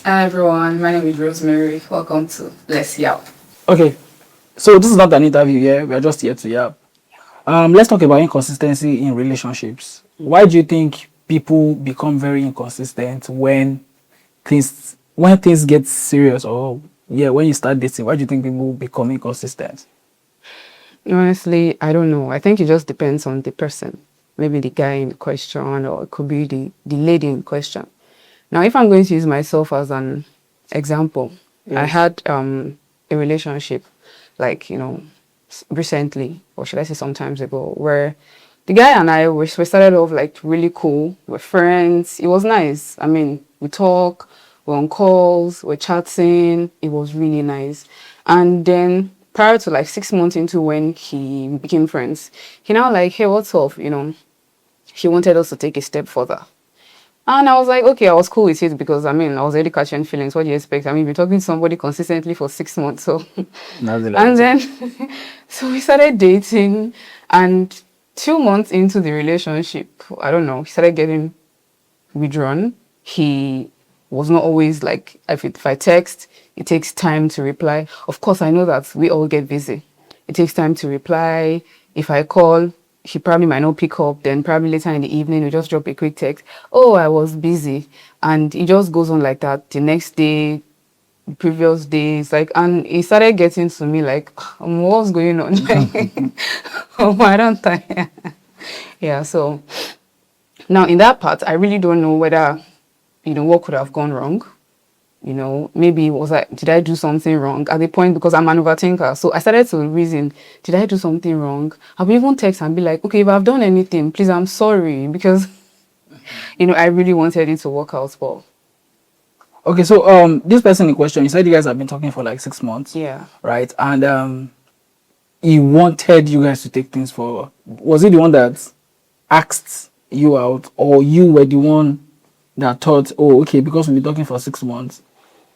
Hi everyone, my name is Rosemary. Welcome to Let's Yap. Okay, so this is not an interview here. We are just here to yap. Let's talk about inconsistency in relationships. Why do you think people become very inconsistent when things get serious, or when you start dating? Why do you think people become inconsistent? Honestly, I don't know. I think it just depends on the person. Maybe the guy in question, or it could be the lady in question. Now, if I'm going to use myself as an example, I Yes. had a relationship, like, recently, or should I say sometimes ago, where the guy and I, we started off like really cool. We're friends. It was nice. I mean, we talk, we're on calls, we're chatting. It was really nice. And then prior to like 6 months into when he became friends, he now like, hey, what's up? He wanted us to take a step further. And I was like, okay, I was cool with it because I mean, I was already catching feelings. What do you expect? I mean, we're talking to somebody consistently for 6 months. So, That's the and last. then, so we started dating. And 2 months into the relationship, I don't know, he started getting withdrawn. He was not always like, if I text, it takes time to reply. Of course, I know that we all get busy. It takes time to reply. If I call, he probably might not pick up. Then probably later in the evening, we just drop a quick text. Oh, I was busy. And it just goes on like that. The next day, previous days, like, and he started getting to me like, what's going on? Oh, why don't I? Yeah, so now in that part, I really don't know whether, what could have gone wrong. Maybe did I do something wrong at the point, because I'm an overthinker. So I started to reason, did I do something wrong? I would even text and be like, okay, if I've done anything, please, I'm sorry, because, I really wanted it to work out well. Okay, so this person in question, you said you guys have been talking for like 6 months, Yeah. right? And he wanted you guys to take things forward. Was he the one that asked you out, or you were the one that thought, oh, okay, because we've been talking for 6 months,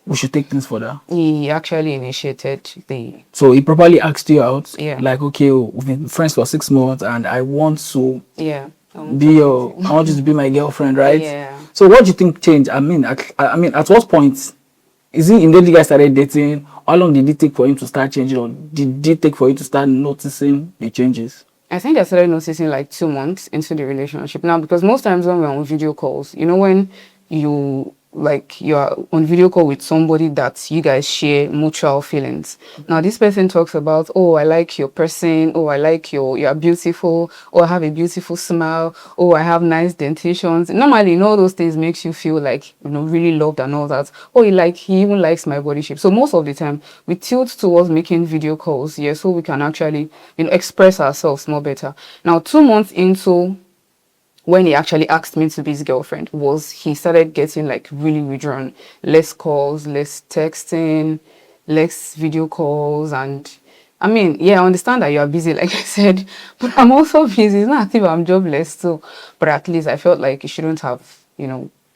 we should take things further? He actually initiated the, So he properly asked you out, yeah, like, okay, oh, we've been friends for 6 months, and I want to yeah. I want you to be my girlfriend, right? Yeah. So what do you think changed? At what point is it immediately you guys started dating? How long did it take for him to start changing, or did it take for you to start noticing the changes? I think I started noticing like 2 months into the relationship now, because most times when we're on video calls, when you're on video call with somebody that you guys share mutual feelings. Now this person talks about, oh, I like your person, oh, I like you're beautiful, oh, I have a beautiful smile, oh, I have nice dentitions. Normally, all those things makes you feel like, really loved and all that. Oh, he even likes my body shape. So most of the time we tilt towards making video calls, yeah, so we can actually, express ourselves more better. Now 2 months into when he actually asked me to be his girlfriend, was he started getting like really withdrawn, less calls, less texting, less video calls. And I mean, yeah, I understand that you are busy, like I said, but I'm also busy. It's not as if I'm jobless too, but at least I felt like it shouldn't have,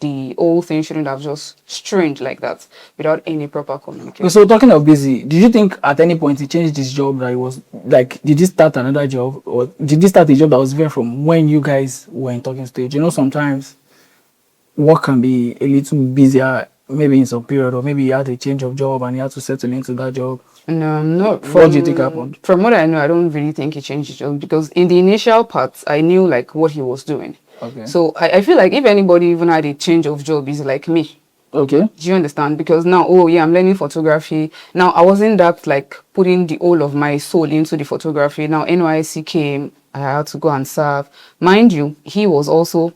the whole thing shouldn't have just strained like that without any proper communication. So talking of busy, did you think at any point he changed his job, that he was like, did he start another job, or did he start a job that was different from when you guys were in talking stage? Sometimes work can be a little busier, maybe in some period, or maybe he had a change of job and he had to settle into that job. No, no. What do you think happened? From what I know, I don't really think he changed his job, because in the initial parts, I knew like what he was doing. Okay. So I feel like if anybody even had a change of job, it's like me. Okay. Do you understand? Because now, oh yeah, I'm learning photography. Now I wasn't that like putting the whole of my soul into the photography. Now NYC came, I had to go and serve. Mind you, he was also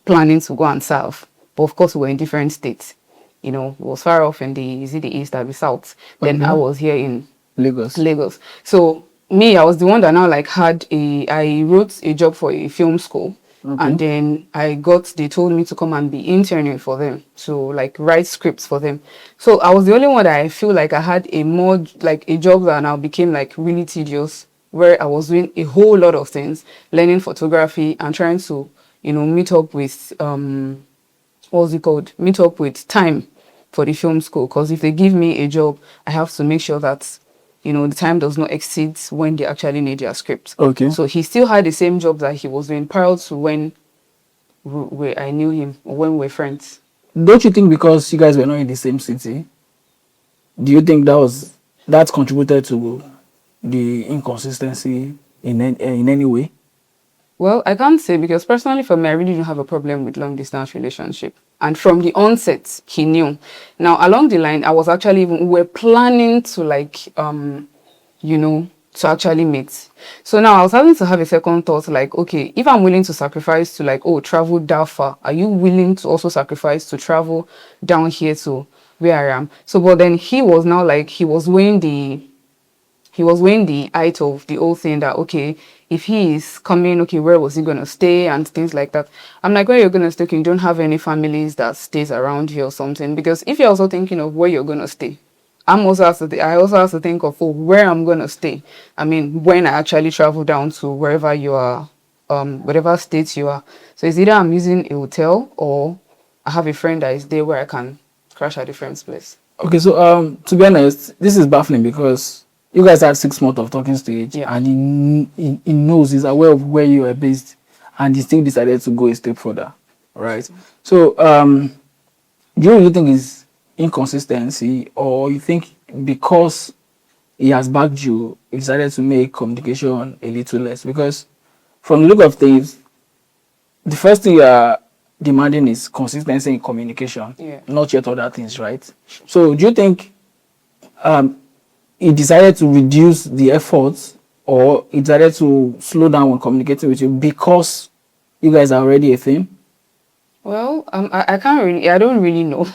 planning to go and serve, but of course we were in different states. It was far off in the east or the south. Then I was here in Lagos. So me, I was the one that now like I wrote a job for a film school. Okay. And then they told me to come and be interning for them, to like write scripts for them. So I was the only one that I feel like I had a more like a job that now became like really tedious, where I was doing a whole lot of things, learning photography and trying to, meet up with meet up with time for the film school. Because if they give me a job, I have to make sure that the time does not exceed when they actually need their script. Okay. So he still had the same job that he was doing prior to when I knew him, or when we were friends. don't you think because you guys were not in the same city, do you think that contributed to the inconsistency in any way? Well, I can't say because personally for me, I really don't have a problem with long distance relationship. And from the onset, he knew. Now, along the line, I was actually we were planning to to actually meet. So now I was having to have a second thought like, okay, if I'm willing to sacrifice to like, oh, travel that far, are you willing to also sacrifice to travel down here to where I am? So, but then he was now like, he was weighing the height of the whole thing that, okay, if he is coming, okay, where was he going to stay and things like that. I'm like, where you're going to stay, okay, you don't have any families that stays around here or something. Because if you're also thinking of where you're going to stay, I also have to think of where I'm going to stay. I mean, when I actually travel down to wherever you are, whatever state you are. So it's either I'm using a hotel or I have a friend that is there where I can crash at a friend's place. Okay, so to be honest, this is baffling because you guys had 6 months of talking stage, Yeah. and he knows, he's aware of where you are based, and he still decided to go a step further, right? So, do you really think it's inconsistency, or you think because he has backed you, he decided to make communication a little less? Because from the look of things, the first thing you are demanding is consistency in communication, Yeah. not yet other things, right? So, do you think he decided to reduce the efforts, or he decided to slow down when communicating with you because you guys are already a thing? Well, I can't really, I don't really know.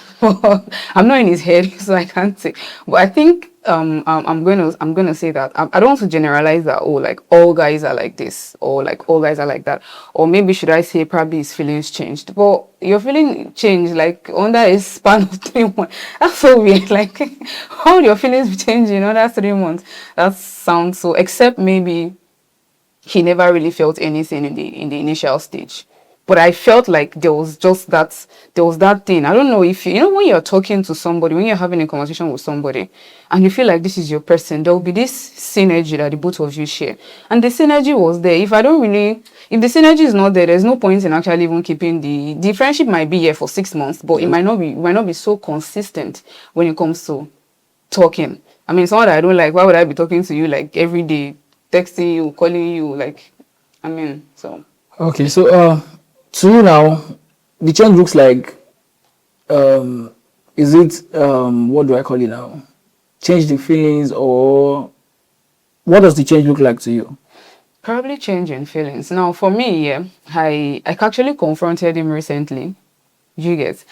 I'm not in his head, so I can't say. But I think I'm gonna say that I don't want to generalize that. Oh, like all guys are like this, or like all guys are like that, or maybe should I say probably his feelings changed. But your feeling changed like under a span of 3 months. That's so weird. Like how would your feelings be changing in under 3 months? That sounds so. Except maybe he never really felt anything in the initial stage. But I felt like there was that thing. I don't know if when you're talking to somebody, when you're having a conversation with somebody and you feel like this is your person, there will be this synergy that the both of you share. And the synergy was there. If the synergy is not there, there's no point in actually even keeping the friendship might be here for 6 months, but it might not be so consistent when it comes to talking. I mean, someone that I don't like, why would I be talking to you like every day, texting you, calling you, like, I mean, so. Okay, so to you now, the change looks like, is it, what do I call it now? Change the feelings, or what does the change look like to you? Probably changing feelings. Now, for me, yeah, I actually confronted him recently. You get,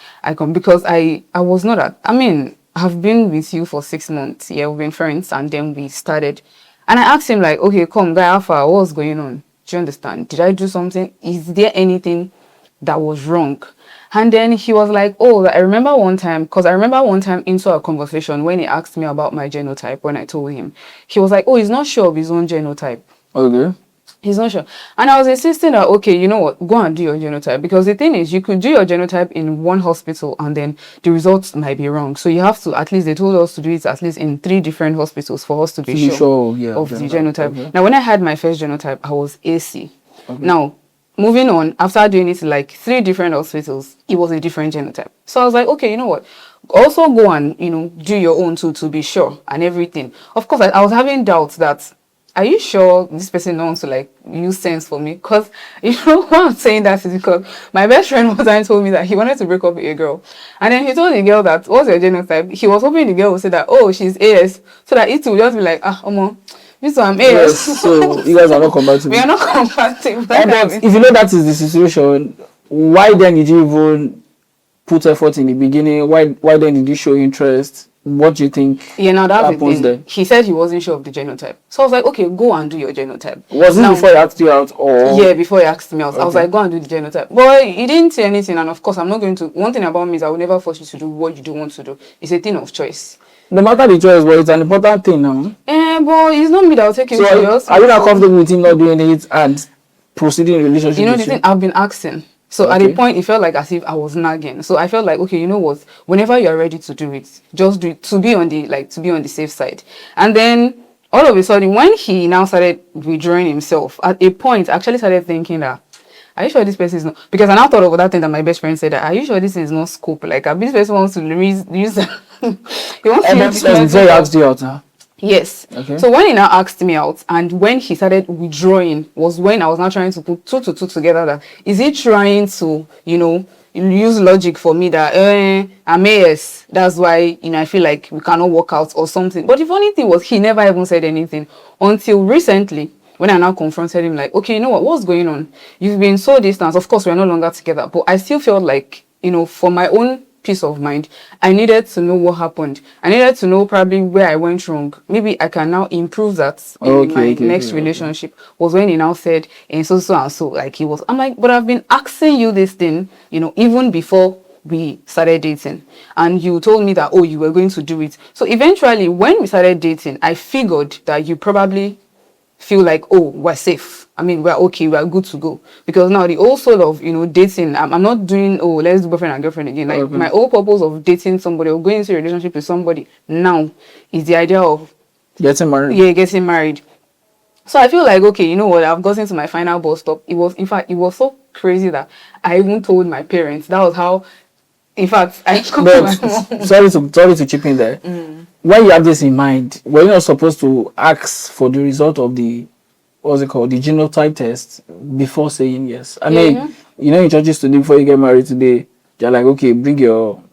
because I was not at, I mean, I've been with you for 6 months. Yeah, we've been friends, and then we started. And I asked him like, okay, come, guy, Alpha, what's going on? Do you understand? Did I do something? Is there anything that was wrong? And then he was like, oh, I remember one time into a conversation when he asked me about my genotype, when I told him, he was like, oh, he's not sure of his own genotype. Okay. He's not sure. And I was insisting that, okay, you know what, go and do your genotype. Because the thing is, you could do your genotype in one hospital and then the results might be wrong. So you have to, at least they told us to do it at least in 3 different hospitals for us to be sure yeah, of the genotype. Okay. Now, when I had my first genotype, I was AC. Okay. Now, moving on, after doing it in like 3 different hospitals, it was a different genotype. So I was like, okay, you know what, also go and, do your own too, to be sure and everything. Of course, I was having doubts that, are you sure this person wants to like use sense for me? Because why I'm saying that is because my best friend one time told me that he wanted to break up with a girl, and then he told the girl that, what's your genotype? He was hoping the girl would say that, oh, she's AS, so that it would just be like, this one I'm AS. Yes, so you guys are not compatible. We are not compatible. If you know that is the situation, why then did you even put effort in the beginning? Why then did you show interest? What do you think? Yeah, now that's the thing. then? He said he wasn't sure of the genotype. So I was like, okay, go and do your genotype. Was it before he asked you out, or? Yeah, before he asked me out. I was like, go and do the genotype. But he didn't say anything, and of course, I'm not going to. One thing about me is I will never force you to do what you don't want to do. It's a thing of choice. No matter the choice, but it's an important thing now. But it's not me that will take you serious. Are you not comfortable with him not doing it and proceeding in a relationship You know, with the you? thing, I've been asking. So at a point, it felt like as if I was nagging. So I felt like, okay, you know what? Whenever you're ready to do it, just do it to be on the safe side. And then all of a sudden, when he now started withdrawing himself, at a point, I actually started thinking that, are you sure this person is not, because I now thought of that thing that my best friend said, that are you sure this is not scope, like this person wants to use he wants to use before you asked you out, huh? Yes. Okay. So when he now asked me out, and when he started withdrawing, was when I was now trying to put two to two together. That is he trying to, use logic for me that I'm AS, that's why I feel like we cannot work out or something. But the funny thing was he never even said anything until recently, when I now confronted him, like, okay, you know what's going on? You've been so distant. Of course, we're no longer together, but I still felt like, for my own peace of mind, I needed to know what happened. I needed to know probably where I went wrong. Maybe I can now improve that in my next relationship. Was when he now said, and so and so, like he was. I'm like, but I've been asking you this thing, even before we started dating, and you told me that, oh, you were going to do it. So eventually, when we started dating, I figured that you probably feel like, oh, we're safe. I mean, we're okay, we're good to go. Because now the whole sort of, dating, I'm not doing, oh, let's do boyfriend and girlfriend again. Like, my whole purpose of dating somebody or going into a relationship with somebody now is the idea of getting married. Yeah, getting married. So I feel like, okay, you know what, I've gotten to my final bus stop. In fact, it was so crazy that I even told my parents. That was how, in fact, I told my mom. Sorry to chip in there. When you have this in mind, were you not supposed to ask for the result of the, what's it called, the genotype test before saying yes? I mean, in churches today, before you get married today, they're like, okay, bring your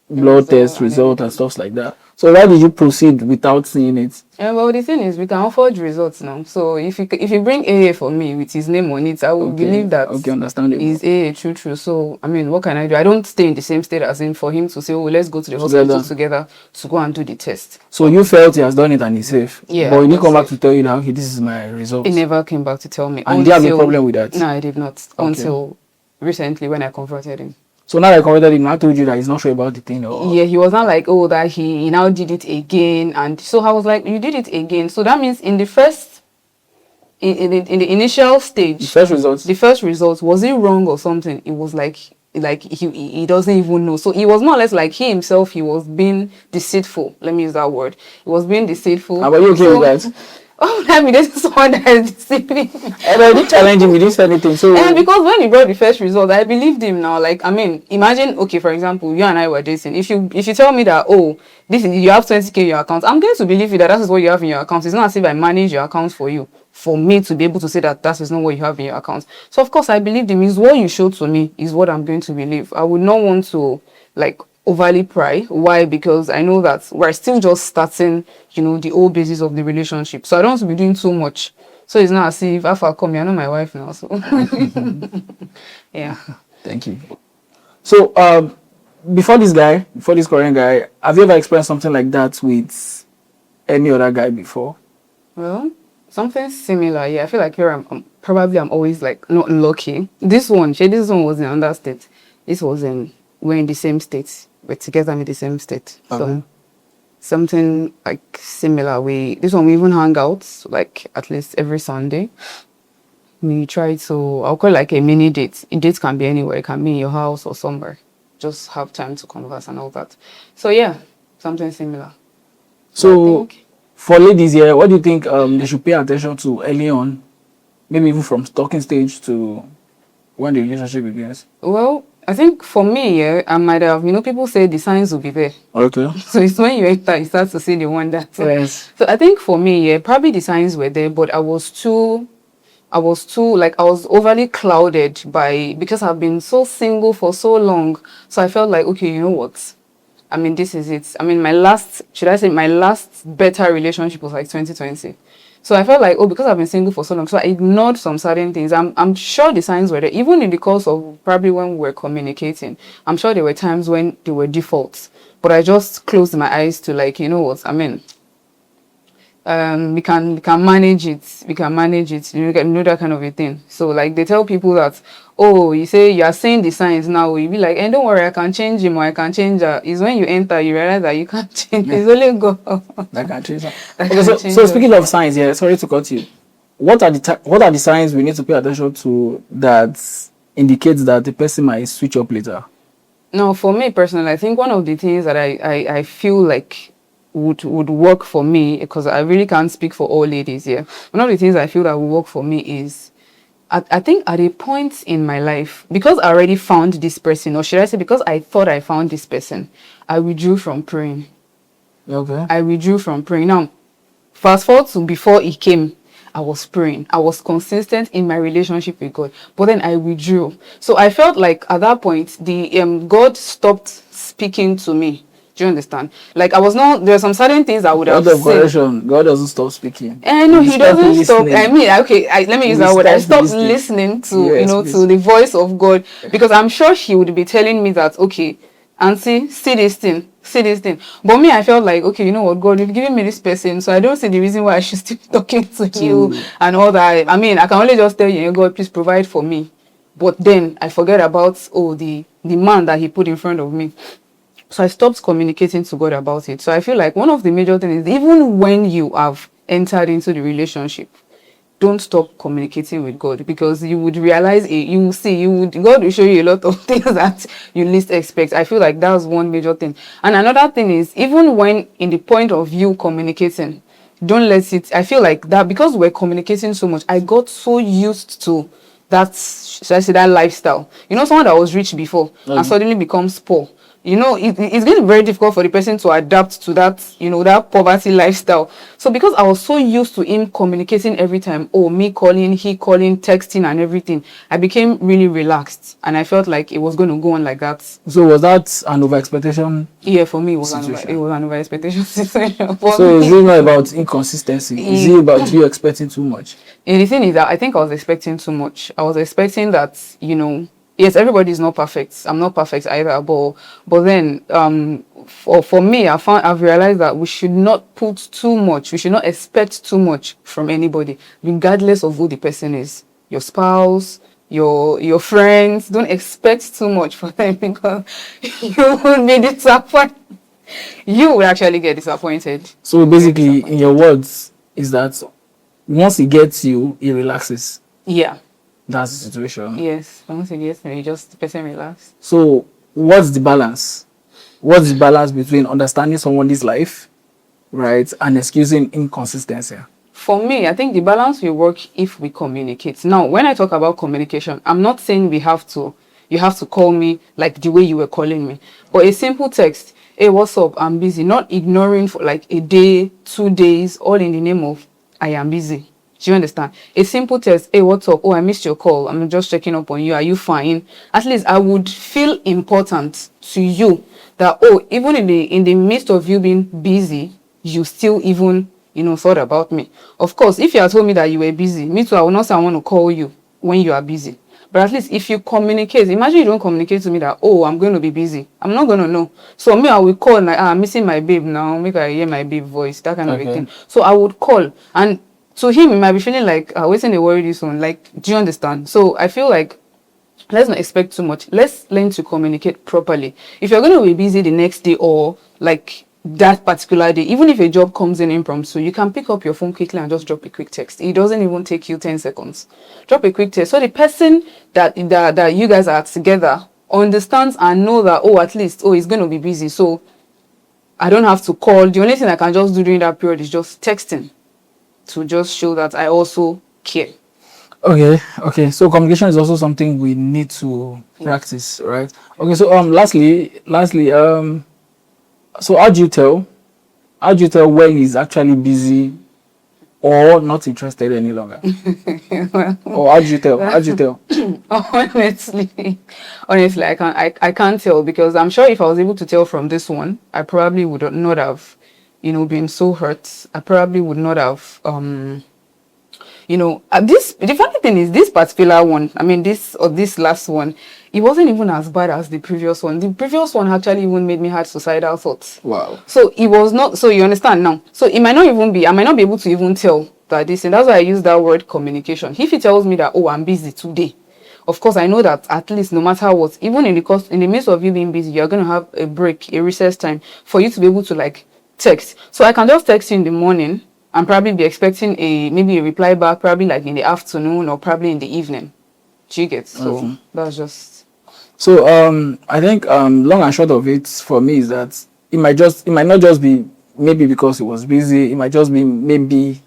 blood test result and stuff like that. So why did you proceed without seeing it? Well, the thing is, we can forge results now. So if you bring AA for me with his name on it, I will believe that is AA true. So I mean, what can I do? I don't stay in the same state as him for him to say, oh, let's go to the hospital together to go and do the test. So you felt he has done it and he's safe. Yeah. But he didn't come back to tell you that, okay, this is my result. He never came back to tell me. And did you have a problem with that? No, I did not. Until recently when I confronted him. So now I confronted him, I told you that he's not sure about the thing. Or... Yeah, he was not like, oh, that he now did it again. And so I was like, you did it again. So that means in the first, in the initial stage, the first results, was it wrong or something? It was like he doesn't even know. So it was more or less like he himself, he was being deceitful. Let me use that word. He was being deceitful. Are you okay with that? Oh, I mean, this is someone that is deceiving. And I didn't challenge him, he didn't say anything. So and because when he brought the first result, I believed him now. Like, I mean, imagine, okay, for example, you and I were dating. If you tell me that, oh, you have 20K in your account, I'm going to believe you that is what you have in your account. It's not as if I manage your account for you, for me to be able to say that that is not what you have in your account. So of course I believed him. Is what you showed to me is what I'm going to believe. I would not want to like overly pry. Why? Because I know that we're still just starting, the old basis of the relationship. So I don't want to be doing too much. So it's not as if I come here, I know my wife now. So yeah. Thank you. So before this Korean guy, have you ever experienced something like that with any other guy before? Well, something similar. Yeah, I feel like here I'm always like not lucky. This one was in another state. We're in the same state. We're together in the same state. So something like similar. This one we even hang out like at least every Sunday. We try to, I'll call it like a mini date. A date can be anywhere. It can be in your house or somewhere. Just have time to converse and all that. So yeah, something similar. So for ladies here, what do you think they should pay attention to early on? Maybe even from talking stage to when the relationship begins? Well, I think for me, I might have, people say the signs will be there. Okay. So it's when you enter, you start to see the one that. Yes. So I think for me, probably the signs were there, but I was overly clouded because I've been so single for so long. So I felt like, okay, you know what? I mean, this is it. I mean, my last better relationship was like 2020. So I felt like, because I've been single for so long, so I ignored some certain things. I'm sure the signs were there, even in the course of probably when we were communicating. I'm sure there were times when there were defaults, but I just closed my eyes to like, you know what, I mean, we can manage it. We can manage it. That kind of a thing. So like they tell people that, you say you are seeing the signs now. You be like, don't worry, I can change him or I can change her. It's when you enter, you realize that you can't change. It's only God that can change her. So speaking of signs, sorry to cut you. What are the signs we need to pay attention to that indicates that the person might switch up later? No, for me personally, I think one of the things that I feel like would work for me, because I really can't speak for all ladies here. One of the things I feel that would work for me is I think at a point in my life, because I already found this person, or should I say because I thought I found this person, I withdrew from praying. Okay. I withdrew from praying. Now, fast forward to before he came, I was praying. I was consistent in my relationship with God. But then I withdrew. So I felt like at that point, the God stopped speaking to me. Do you understand? Like I was not, there are some certain things I would have Word of said. correction, God doesn't stop speaking. No, He he doesn't stop. listening. I mean, okay, let me use He that word. I stopped stopped listening to, Yes, to please. the voice of God, because I'm sure he would be telling me that, okay, auntie, see this thing, see this thing. But me, I felt like, okay, you know what, God, you've given me this person, so I don't see the reason why I should still be talking to you and all that. I mean, I can only just tell you, God, please provide for me. But then I forget about, the man that he put in front of me. So I stopped communicating to God about it. So I feel like one of the major things is, even when you have entered into the relationship, don't stop communicating with God, because you would realize, God will show you a lot of things that you least expect. I feel like that's one major thing. And another thing is, even when in the point of you communicating, don't let it, I feel like that, because we're communicating so much, I got so used to that, should I say, that lifestyle. Someone that was rich before and suddenly becomes poor. It's going to be very difficult for the person to adapt to that, that poverty lifestyle. So because I was so used to him communicating every time, me calling, he calling, texting and everything, I became really relaxed, and I felt like it was going to go on like that. So was that an over expectation? Yeah, for me, it was an over expectation situation. So is it not about inconsistency? Is it about you expecting too much? And the thing is that I think I was expecting too much. I was expecting that, yes, everybody is not perfect. I'm not perfect either, but then for me, I've realized that we should not put too much. We should not expect too much from anybody, regardless of who the person is. Your spouse, your friends. Don't expect too much from them, because you will be disappointed. You will actually get disappointed. So basically, in your words, is that once he gets you, he relaxes. Yeah. That's the situation. Yes, once he gets me, just the person relax. So what's the balance? What's the balance between understanding someone's life, right, and excusing inconsistency? For me, I think the balance will work if we communicate. Now, when I talk about communication, I'm not saying you have to call me like the way you were calling me, but a simple text, hey, what's up? I'm busy. Not ignoring for like a day, 2 days, all in the name of I am busy. Do you understand? A simple text, hey, what's up? Oh, I missed your call. I'm just checking up on you. Are you fine? At least I would feel important to you that, even in the midst of you being busy, you still even, thought about me. Of course, if you had told me that you were busy, me too, I would not say I want to call you when you are busy. But at least if you communicate, imagine you don't communicate to me that, I'm going to be busy. I'm not going to know. So me, I will call, like, I'm missing my babe now. Make I hear my babe voice, that kind of a thing. So I would call, and to him, he might be feeling like, waiting to worry this one. Like, do you understand? So I feel like, let's not expect too much. Let's learn to communicate properly. If you're going to be busy the next day, or like that particular day, even if a job comes in impromptu, you can pick up your phone quickly and just drop a quick text. It doesn't even take you 10 seconds. Drop a quick text. So the person that you guys are together understands and know that, at least, he's going to be busy. So I don't have to call. The only thing I can just do during that period is just texting, to just show that I also care. Okay. So communication is also something we need to practice, right? Okay. So lastly, so how do you tell when he's actually busy or not interested any longer? Or how do you tell? Honestly, I can't tell, because I'm sure if I was able to tell from this one, I probably would not have, been so hurt. I probably would not have, the funny thing is, this particular one, this last one, it wasn't even as bad as the previous one. The previous one actually even made me have suicidal thoughts. Wow. So it was not, so you understand now. So I might not be able to even tell that this, and that's why I use that word communication. If he tells me that, I'm busy today, of course, I know that at least no matter what, even in the midst of you being busy, you're going to have a break, a recess time for you to be able to like text. So I can just text you in the morning and probably be expecting maybe a reply back, probably like in the afternoon or probably in the evening. Do you get? So that's just. So I think long and short of it for me is that it might not just be maybe because he was busy. It might just be maybe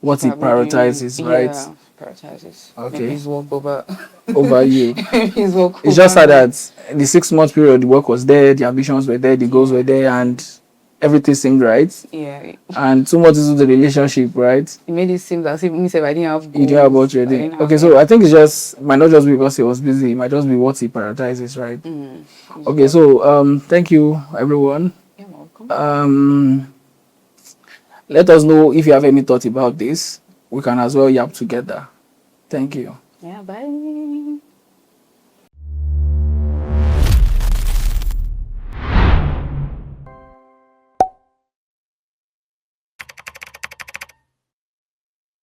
what he prioritizes, right? prioritizes. Okay. Maybe his work over over you. maybe his work It's over just sad me. that in the 6 month period, the work was there, the ambitions were there, the goals were there, and everything seemed right. Yeah. And 2 months into the relationship, right? It made it seem as if me say I didn't have goals. You didn't have what I ready. didn't have Okay, so I think it's just might not just be because he was busy, it might just be what he prioritizes, right? Okay, so thank you everyone. You're welcome. Let us know if you have any thought about this. We can as well yap together. Thank you. Yeah, bye.